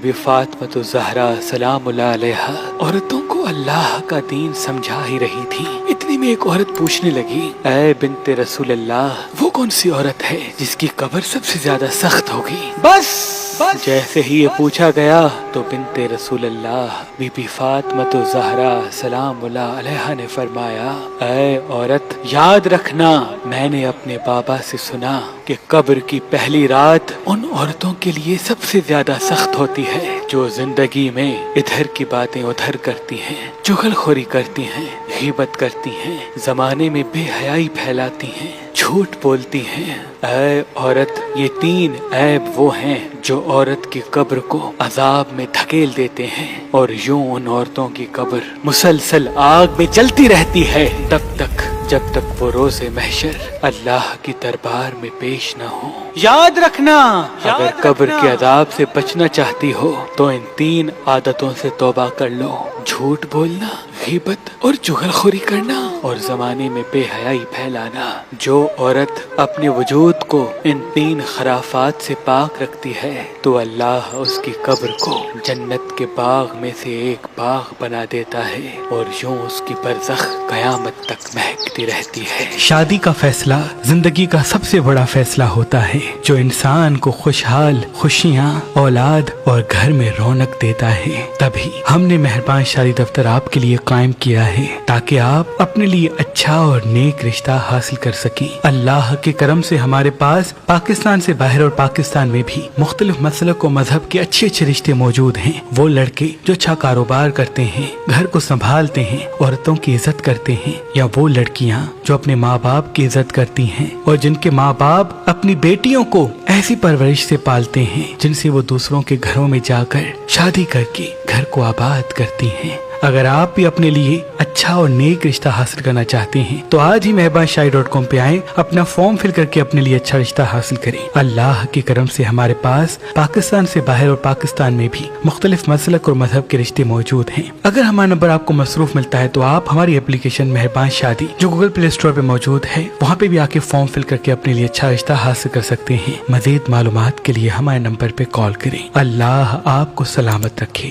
Be Fatima Zahra سلام اللہ علیہا عورتوں کو اللہ کا دین سمجھا ہی رہی تھی۔ اتنی میں ایک عورت پوچھنے لگی، اے بنت رسول اللہ، وہ کون سی عورت ہے جس کی قبر سب سے زیادہ سخت ہوگی؟ بس جیسے ہی یہ پوچھا گیا تو بنت رسول اللہ بی بی فاطمہ زہرا سلام اللہ علیہا نے فرمایا، اے عورت، یاد رکھنا، میں نے اپنے بابا سے سنا کہ قبر کی پہلی رات ان عورتوں کے لیے سب سے زیادہ سخت ہوتی ہے جو زندگی میں ادھر کی باتیں ادھر کرتی ہیں، چغل خوری کرتی ہیں، غیبت کرتی ہیں، زمانے میں بے حیائی پھیلاتی ہیں، جھوٹ بولتی ہیں۔ اے عورت، یہ 3 عیب وہ ہیں جو عورت کی قبر کو عذاب میں دھکیل دیتے ہیں، اور یوں ان عورتوں کی قبر مسلسل آگ میں جلتی رہتی ہے جب تک وہ روز محشر اللہ کی دربار میں پیش نہ ہو۔ یاد رکھنا، اگر قبر کے عذاب سے بچنا چاہتی ہو تو ان 3 عادتوں سے توبہ کر لو: جھوٹ بولنا، غیبت اور چغل خوری کرنا، اور زمانے میں بے حیائی پھیلانا۔ جو عورت اپنے وجود کو ان 3 خرافات سے پاک رکھتی ہے تو اللہ اس کی قبر کو جنت کے باغ میں سے ایک باغ بنا دیتا ہے، اور یوں اس کی برزخ قیامت تک مہکتی رہتی ہے۔ شادی کا فیصلہ زندگی کا سب سے بڑا فیصلہ ہوتا ہے جو انسان کو خوشحال، خوشیاں، اولاد اور گھر میں رونق دیتا ہے۔ تبھی ہم نے مہربان شادی دفتر آپ کے لیے قائم کیا ہے تاکہ آپ اپنے لیے اچھا اور نیک رشتہ حاصل کر سکیں۔ اللہ کے کرم سے ہمارے پاس پاکستان سے باہر اور پاکستان میں بھی مختلف مسلک و مذہب کے اچھے رشتے موجود ہیں۔ وہ لڑکے جو اچھا کاروبار کرتے ہیں، گھر کو سنبھالتے ہیں، عورتوں کی عزت کرتے ہیں، یا وہ لڑکیاں جو اپنے ماں باپ کی عزت کرتی ہیں اور جن کے ماں باپ اپنی بیٹیوں کو ایسی پرورش سے پالتے ہیں جن سے وہ دوسروں کے گھروں میں جا کر شادی کر کے گھر کو آباد کرتی ہیں۔ اگر آپ بھی اپنے لیے اچھا اور نیک رشتہ حاصل کرنا چاہتے ہیں تو آج ہی mehbanshadi.com پہ آئیں، اپنا فارم فل کر کے اپنے لیے اچھا رشتہ حاصل کریں۔ اللہ کے کرم سے ہمارے پاس پاکستان سے باہر اور پاکستان میں بھی مختلف مسلک اور مذہب کے رشتے موجود ہیں۔ اگر ہمارا نمبر آپ کو مصروف ملتا ہے تو آپ ہماری اپلیکیشن مہربان شادی جو گوگل پلے اسٹور پہ موجود ہے وہاں پہ بھی آ کے فارم فل کر کے اپنے لیے اچھا رشتہ حاصل کر سکتے ہیں۔ مزید معلومات کے لیے ہمارے نمبر پہ کال کریں۔ اللہ آپ کو سلامت رکھے۔